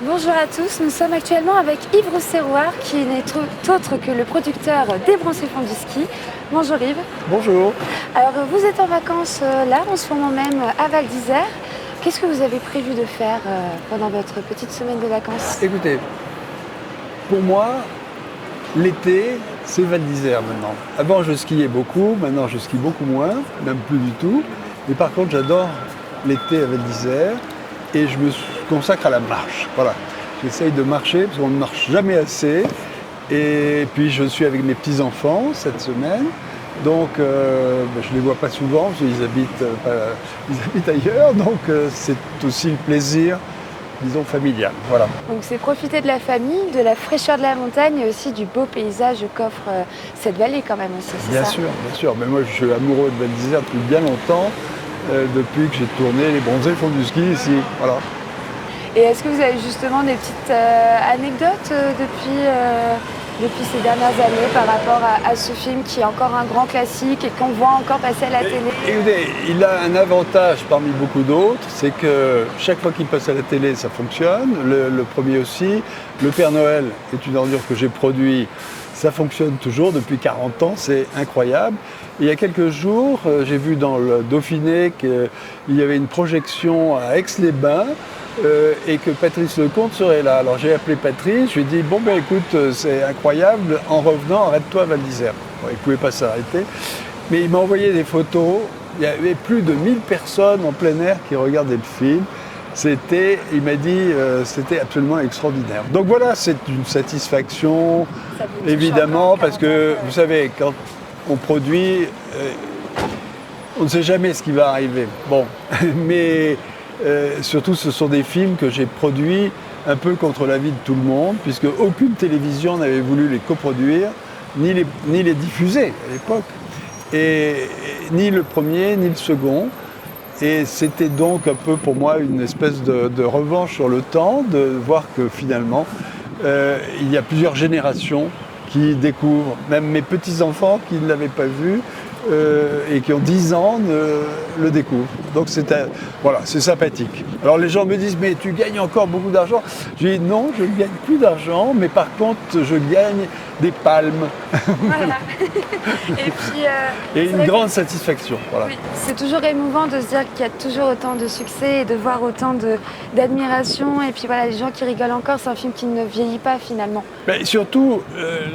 Bonjour à tous, nous sommes actuellement avec Yves Rousserroir qui n'est autre que le producteur des Bronzés-Fonds du Ski. Bonjour Yves. Bonjour. Alors vous êtes en vacances là en ce moment même à Val d'Isère. Qu'est-ce que vous avez prévu de faire pendant votre petite semaine de vacances? Écoutez, pour moi, l'été, c'est Val d'Isère maintenant. Avant, je skiais beaucoup, maintenant je skie beaucoup moins, même plus du tout. Mais par contre, j'adore l'été à Val d'Isère et je me consacre à la marche. Voilà. J'essaye de marcher parce qu'on ne marche jamais assez. Et puis, je suis avec mes petits-enfants cette semaine. Donc, je ne les vois pas souvent parce qu'ils habitent ailleurs. Donc, c'est aussi le plaisir, disons, familial. Voilà. Donc c'est profiter de la famille, de la fraîcheur de la montagne et aussi du beau paysage qu'offre cette vallée quand même aussi, c'est Bien ça? sûr, bien sûr. Mais moi, je suis amoureux de Val d'Isère depuis bien longtemps, depuis que j'ai tourné les Bronzés-Fonds du Ski ici. Voilà. Et est-ce que vous avez justement des petites anecdotes depuis ces dernières années par rapport à ce film qui est encore un grand classique et qu'on voit encore passer à la télé? Écoutez, il a un avantage parmi beaucoup d'autres, c'est que chaque fois qu'il passe à la télé, ça fonctionne. Le premier aussi. Le Père Noël est une ordure que j'ai produit. Ça fonctionne toujours depuis 40 ans, c'est incroyable. Et il y a quelques jours, j'ai vu dans le Dauphiné qu'il y avait une projection à Aix-les-Bains et que Patrice Lecomte serait là. Alors j'ai appelé Patrice, je lui ai dit bon ben écoute, c'est incroyable, en revenant, arrête-toi à Val d'Isère. Bon, il ne pouvait pas s'arrêter, mais il m'a envoyé des photos. Il y avait plus de 1000 personnes en plein air qui regardaient le film. Il m'a dit, c'était absolument extraordinaire. Donc voilà, c'est une satisfaction, évidemment, parce que vous savez, quand on produit, on ne sait jamais ce qui va arriver. Bon, mais surtout, ce sont des films que j'ai produits un peu contre l'avis de tout le monde, puisque aucune télévision n'avait voulu les coproduire, ni les diffuser à l'époque, et ni le premier, ni le second. Et c'était donc un peu pour moi une espèce de revanche sur le temps, de voir que finalement, il y a plusieurs générations qui découvrent, même mes petits-enfants qui ne l'avaient pas vu et qui ont 10 ans le découvrent. Donc voilà, c'est sympathique. Alors les gens me disent, mais tu gagnes encore beaucoup d'argent. Je dis non, je ne gagne plus d'argent, mais par contre, je gagne des palmes. Voilà. Et puis, et une grande satisfaction. Voilà. Oui, c'est toujours émouvant de se dire qu'il y a toujours autant de succès et de voir autant d'admiration. Et puis voilà, les gens qui rigolent encore, c'est un film qui ne vieillit pas finalement. Mais surtout,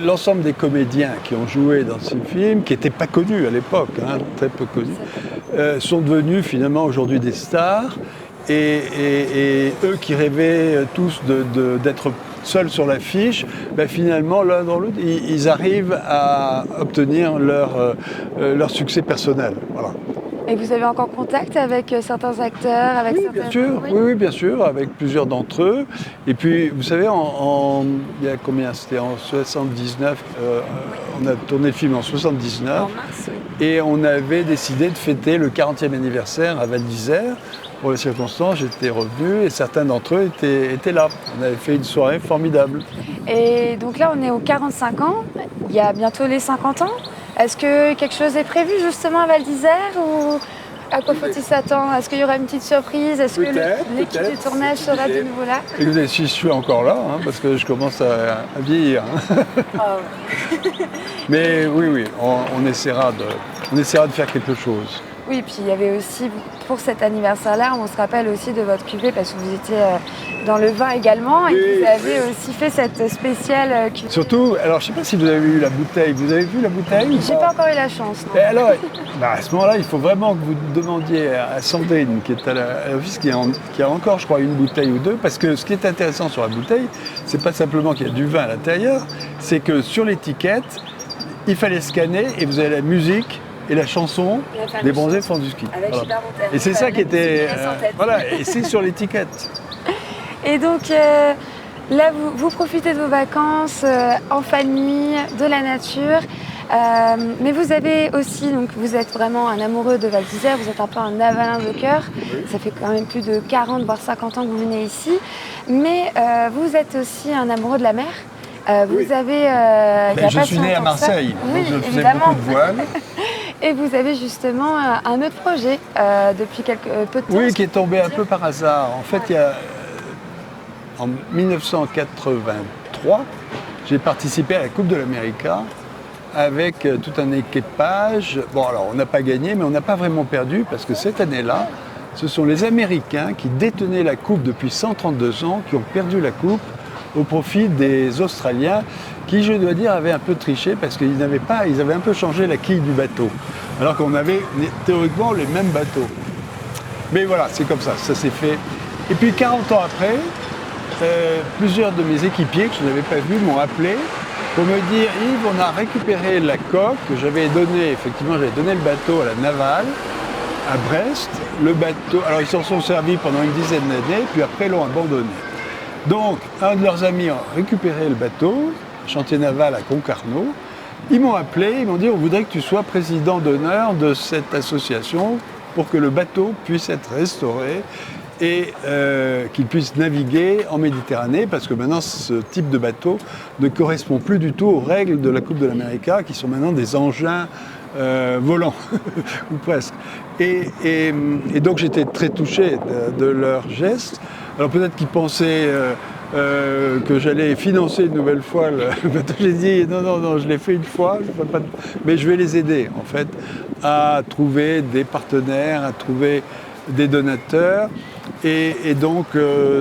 l'ensemble des comédiens qui ont joué dans ce film, qui n'étaient pas connus à l'époque, hein, très peu connus, sont devenus finalement aujourd'hui des stars. Et eux qui rêvaient tous d'être seuls sur l'affiche, ben finalement, l'un dans l'autre, ils arrivent à obtenir leur succès personnel. Voilà. Et vous avez encore contact avec certains acteurs, avec Oui, certains... bien sûr, oui, bien sûr, avec plusieurs d'entre eux. Et puis, vous savez, il y a combien? C'était en 79, on a tourné le film en 79. En mars, oui. Et on avait décidé de fêter le 40e anniversaire à Val d'Isère. Pour les circonstances, j'étais revenu et certains d'entre eux étaient là. On avait fait une soirée formidable. Et donc là, on est aux 45 ans. Il y a bientôt les 50 ans. Est-ce que quelque chose est prévu justement à Val d'Isère ou à quoi faut-il s'attendre? Est-ce qu'il y aura une petite surprise? Est-ce que l'équipe du tournage sera de nouveau là? Écoutez, si je suis encore là, hein, parce que je commence à vieillir. Hein. Oh. Mais oui, on essaiera de faire quelque chose. Oui, puis il y avait aussi, pour cet anniversaire-là, on se rappelle aussi de votre cuvée parce que vous étiez dans le vin également et Oui, vous avez aussi fait cette spéciale cuvée. Surtout, alors je ne sais pas si vous avez vu la bouteille. Vous avez vu la bouteille? J'ai pas encore eu la chance. Non. Et alors, à ce moment-là, il faut vraiment que vous demandiez à Sandrine, qui est à l'office, qui a encore, je crois, une bouteille ou deux, parce que ce qui est intéressant sur la bouteille, c'est pas simplement qu'il y a du vin à l'intérieur, c'est que sur l'étiquette, il fallait scanner et vous avez la musique et la chanson des Bronzés-Fonds du Ski. Avec Voilà. Gilbert Montagnier. Et c'est ça qui était... en tête. voilà, et c'est sur l'étiquette. Et donc là, vous profitez de vos vacances en famille, de la nature. Mais vous avez aussi, donc vous êtes vraiment un amoureux de Val d'Isère, vous êtes un peu un avalin de cœur. Oui. Ça fait quand même plus de 40 voire 50 ans que vous venez ici. Mais vous êtes aussi un amoureux de la mer. Vous avez. Je suis né à Marseille, oui, donc je faisais évidemment. beaucoup de voile. Et vous avez justement un autre projet depuis peu de temps. Oui, qui est tombé un peu par hasard. En fait, il y a en 1983, j'ai participé à la Coupe de l'Amérique avec tout un équipage. Bon, alors on n'a pas gagné, mais on n'a pas vraiment perdu parce que cette année-là, ce sont les Américains qui détenaient la Coupe depuis 132 ans qui ont perdu la Coupe au profit des Australiens qui, je dois dire, avaient un peu triché parce qu'ils avaient un peu changé la quille du bateau, alors qu'on avait théoriquement les mêmes bateaux. Mais voilà, c'est comme ça s'est fait. Et puis 40 ans après, plusieurs de mes équipiers que je n'avais pas vus m'ont appelé pour me dire « Yves, on a récupéré la coque que j'avais donnée, effectivement j'avais donné le bateau à la navale, à Brest, le bateau, alors ils s'en sont servis pendant une dizaine d'années, puis après l'ont abandonné. Donc, un de leurs amis a récupéré le bateau, chantier naval à Concarneau. Ils m'ont appelé, ils m'ont dit on voudrait que tu sois président d'honneur de cette association pour que le bateau puisse être restauré et qu'il puisse naviguer en Méditerranée, parce que maintenant ce type de bateau ne correspond plus du tout aux règles de la Coupe de l'Amérique, qui sont maintenant des engins volants, ou presque. Et donc j'étais très touché de leur geste. Alors peut-être qu'ils pensaient que j'allais financer une nouvelle fois le bateau. J'ai dit non, je l'ai fait une fois, mais je vais les aider en fait à trouver des partenaires, à trouver des donateurs. Et donc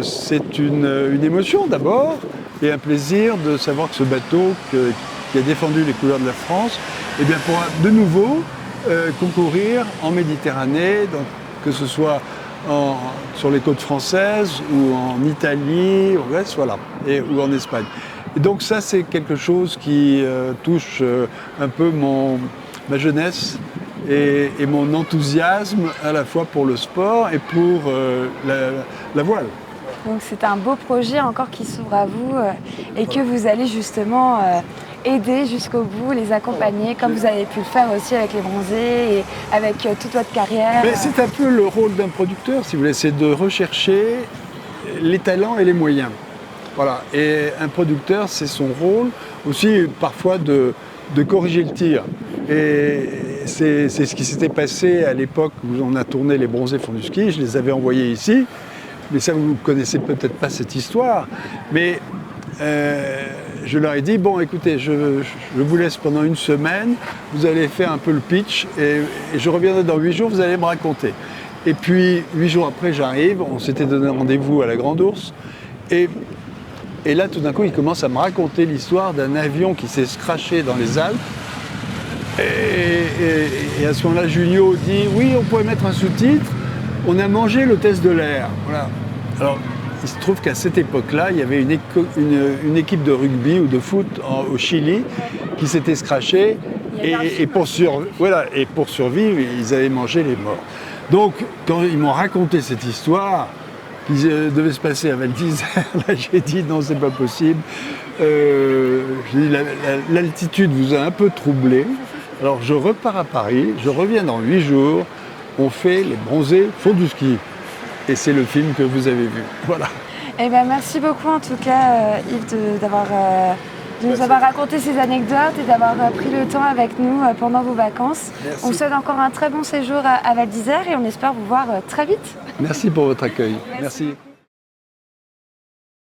c'est une émotion d'abord et un plaisir de savoir que ce bateau qui a défendu les couleurs de la France, eh bien, pourra de nouveau concourir en Méditerranée, donc, que ce soit sur les côtes françaises ou en Italie, au Grèce, voilà, ou en Espagne. Et donc ça, c'est quelque chose qui touche un peu ma jeunesse et mon enthousiasme à la fois pour le sport et pour la voile. Donc c'est un beau projet encore qui s'ouvre à vous et que vous allez justement aider jusqu'au bout, les accompagner, comme vous avez pu le faire aussi avec les bronzés et avec toute votre carrière. Mais c'est un peu le rôle d'un producteur, si vous voulez, c'est de rechercher les talents et les moyens. Voilà. Et un producteur, c'est son rôle aussi parfois de corriger le tir. Et c'est ce qui s'était passé à l'époque où on a tourné les bronzés fond du ski. Je les avais envoyés ici. Mais ça, vous ne connaissez peut-être pas cette histoire. Mais je leur ai dit, bon, écoutez, je vous laisse pendant une semaine, vous allez faire un peu le pitch et je reviendrai dans 8 jours, vous allez me raconter. Et puis, 8 jours après, j'arrive, on s'était donné rendez-vous à la Grande Ourse. Et là, tout d'un coup, ils commencent à me raconter l'histoire d'un avion qui s'est scratché dans les Alpes. Et à ce moment-là, Junio dit, oui, on pourrait mettre un sous-titre. On a mangé l'hôtesse de l'air. Voilà. Alors, il se trouve qu'à cette époque-là, il y avait une équipe de rugby ou de foot au Chili qui s'était scratchée. Et pour survivre, ils avaient mangé les morts. Donc, quand ils m'ont raconté cette histoire, qui devait se passer à Val d'Isère, là, j'ai dit non, c'est pas possible. L'altitude vous a un peu troublé. Alors, je repars à Paris, je reviens dans 8 jours. On fait les bronzés fond du ski. Et c'est le film que vous avez vu. Voilà. Eh ben, merci beaucoup en tout cas Yves de nous avoir raconté ces anecdotes et d'avoir pris le temps avec nous pendant vos vacances. Merci. On vous souhaite encore un très bon séjour à Val d'Isère et on espère vous voir très vite. Merci pour votre accueil. Merci.